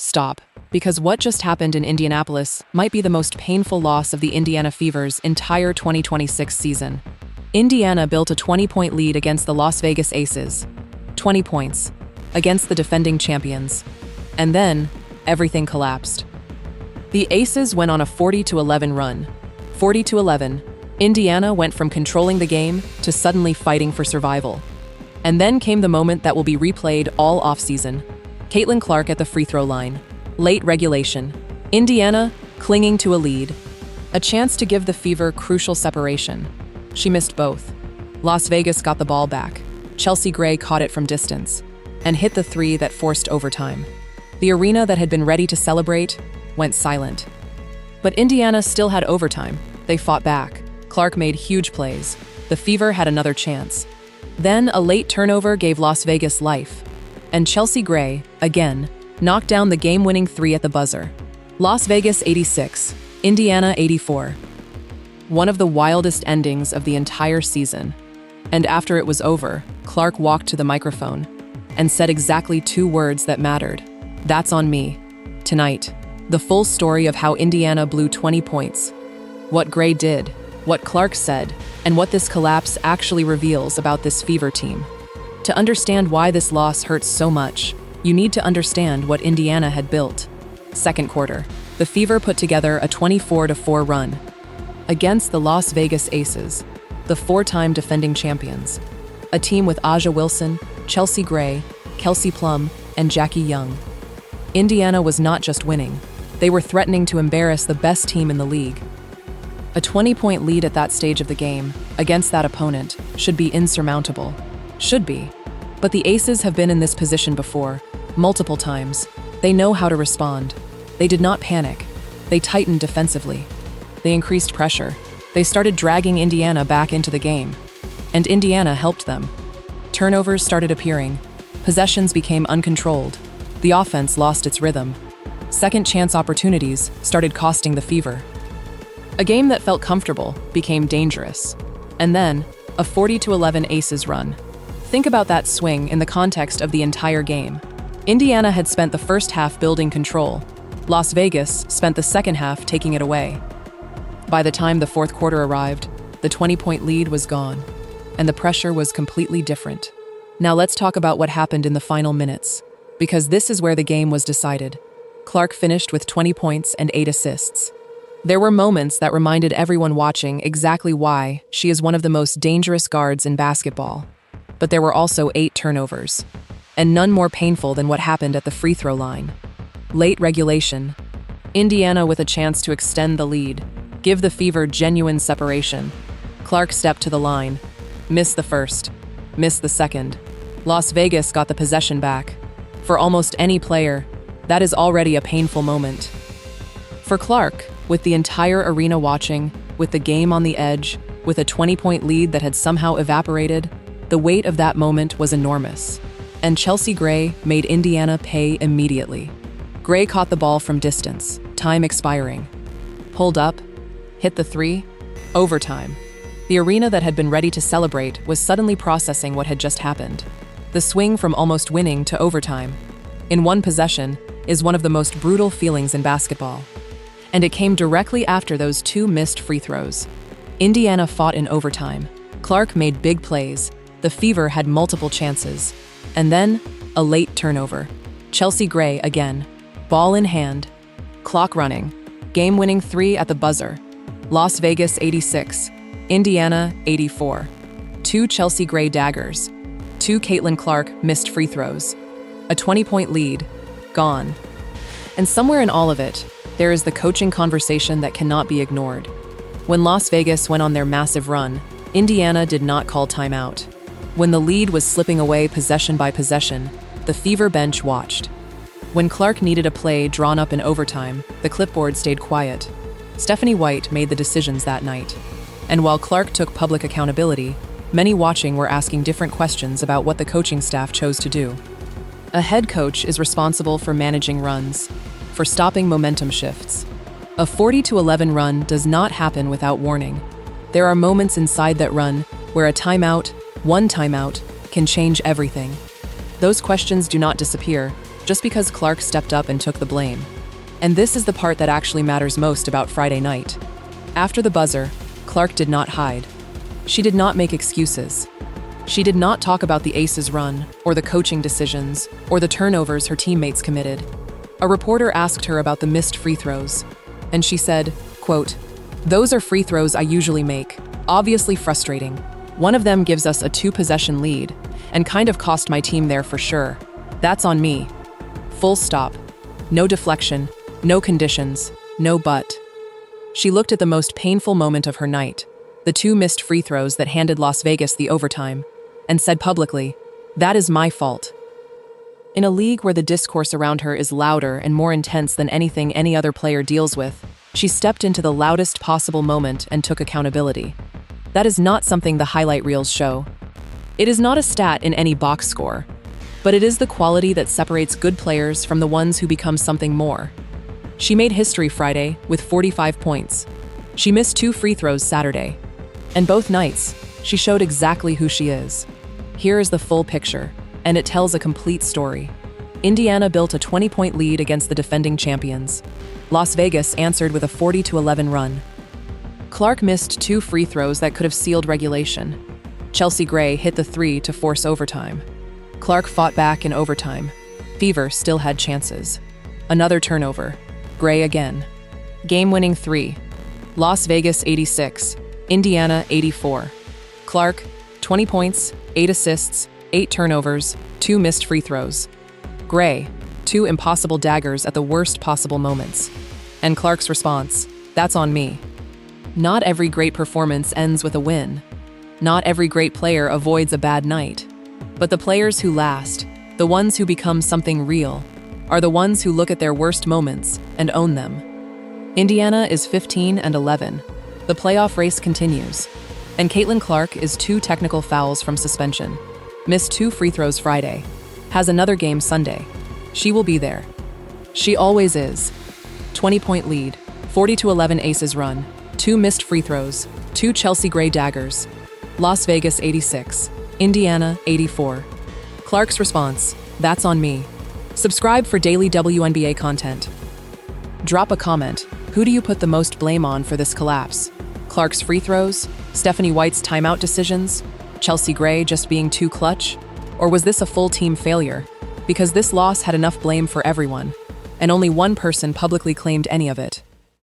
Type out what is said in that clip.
Stop, because what just happened in Indianapolis might be the most painful loss of the Indiana Fever's entire 2026 season. Indiana built a 20-point lead against the Las Vegas Aces. 20 points. Against the defending champions. And then, everything collapsed. The Aces went on a 40-11 run. 40-11, Indiana went from controlling the game to suddenly fighting for survival. And then came the moment that will be replayed all offseason. Caitlin Clark at the free throw line. Late regulation. Indiana clinging to a lead. A chance to give the Fever crucial separation. She missed both. Las Vegas got the ball back. Chelsea Gray caught it from distance and hit the three that forced overtime. The arena that had been ready to celebrate went silent. But Indiana still had overtime. They fought back. Clark made huge plays. The Fever had another chance. Then a late turnover gave Las Vegas life. And Chelsea Gray, again, knocked down the game-winning three at the buzzer. Las Vegas 86, Indiana 84. One of the wildest endings of the entire season. And after it was over, Clark walked to the microphone and said exactly 2 words that mattered. "That's on me." Tonight, the full story of how Indiana blew 20 points. What Gray did, what Clark said, and what this collapse actually reveals about this Fever team. To understand why this loss hurts so much, you need to understand what Indiana had built. Second quarter, the Fever put together a 24-4 run against the Las Vegas Aces, the 4-time defending champions. A team with Aja Wilson, Chelsea Gray, Kelsey Plum, and Jackie Young. Indiana was not just winning, they were threatening to embarrass the best team in the league. A 20-point lead at that stage of the game, against that opponent, should be insurmountable. Should be. But the Aces have been in this position before, multiple times. They know how to respond. They did not panic. They tightened defensively. They increased pressure. They started dragging Indiana back into the game. And Indiana helped them. Turnovers started appearing. Possessions became uncontrolled. The offense lost its rhythm. Second chance opportunities started costing the Fever. A game that felt comfortable became dangerous. And then, a 40-11 Aces run. Think about that swing in the context of the entire game. Indiana had spent the first half building control. Las Vegas spent the second half taking it away. By the time the fourth quarter arrived, the 20-point lead was gone, and the pressure was completely different. Now let's talk about what happened in the final minutes, because this is where the game was decided. Clark finished with 20 points and 8 assists. There were moments that reminded everyone watching exactly why she is one of the most dangerous guards in basketball. But there were also 8 turnovers, and none more painful than what happened at the free throw line. Late regulation. Indiana with a chance to extend the lead, give the Fever genuine separation. Clark stepped to the line, missed the first, missed the second. Las Vegas got the possession back. For almost any player, that is already a painful moment. For Clark, with the entire arena watching, with the game on the edge, with a 20-point lead that had somehow evaporated, the weight of that moment was enormous. And Chelsea Gray made Indiana pay immediately. Gray caught the ball from distance, time expiring. Pulled up, hit the three, overtime. The arena that had been ready to celebrate was suddenly processing what had just happened. The swing from almost winning to overtime, in one possession, is one of the most brutal feelings in basketball. And it came directly after those 2 missed free throws. Indiana fought in overtime. Clark made big plays. The Fever had multiple chances. And then, a late turnover. Chelsea Gray again. Ball in hand. Clock running. Game-winning 3 at the buzzer. Las Vegas 86. Indiana 84. 2 Chelsea Gray daggers. 2 Caitlin Clark missed free throws. A 20-point lead. Gone. And somewhere in all of it, there is the coaching conversation that cannot be ignored. When Las Vegas went on their massive run, Indiana did not call timeout. When the lead was slipping away possession by possession, the Fever bench watched. When Clark needed a play drawn up in overtime, the clipboard stayed quiet. Stephanie White made the decisions that night. And while Clark took public accountability, many watching were asking different questions about what the coaching staff chose to do. A head coach is responsible for managing runs, for stopping momentum shifts. A 40-11 run does not happen without warning. There are moments inside that run where a timeout, one timeout, can change everything. Those questions do not disappear, just because Clark stepped up and took the blame. And this is the part that actually matters most about Friday night. After the buzzer, Clark did not hide. She did not make excuses. She did not talk about the Aces' run, or the coaching decisions, or the turnovers her teammates committed. A reporter asked her about the missed free throws, and she said, quote, "Those are free throws I usually make, obviously frustrating. One of them gives us a 2-possession lead, and kind of cost my team there for sure. That's on me. Full stop. No deflection, no conditions, no but." She looked at the most painful moment of her night, the 2 missed free throws that handed Las Vegas the overtime, and said publicly, "That is my fault." In a league where the discourse around her is louder and more intense than anything any other player deals with, she stepped into the loudest possible moment and took accountability. That is not something the highlight reels show. It is not a stat in any box score, but it is the quality that separates good players from the ones who become something more. She made history Friday with 45 points. She missed 2 free throws Saturday. And both nights, she showed exactly who she is. Here is the full picture, and it tells a complete story. Indiana built a 20-point lead against the defending champions. Las Vegas answered with a 40-11 run. Clark missed 2 free throws that could have sealed regulation. Chelsea Gray hit the 3 to force overtime. Clark fought back in overtime. Fever still had chances. Another turnover. Gray again. Game-winning 3. Las Vegas 86, Indiana 84. Clark, 20 points, 8 assists, 8 turnovers, 2 missed free throws. Gray, 2 impossible daggers at the worst possible moments. And Clark's response, "That's on me." Not every great performance ends with a win. Not every great player avoids a bad night. But the players who last, the ones who become something real, are the ones who look at their worst moments and own them. Indiana is 15-11. The playoff race continues. And Caitlin Clark is 2 technical fouls from suspension. Missed 2 free throws Friday. Has another game Sunday. She will be there. She always is. 20-point lead, 40-11 Aces run, 2 missed free throws, 2 Chelsea Gray daggers. Las Vegas 86, Indiana 84. Clark's response, "That's on me." Subscribe for daily WNBA content. Drop a comment. Who do you put the most blame on for this collapse? Clark's free throws? Stephanie White's timeout decisions? Chelsea Gray just being too clutch? Or was this a full team failure? Because this loss had enough blame for everyone, and only one person publicly claimed any of it.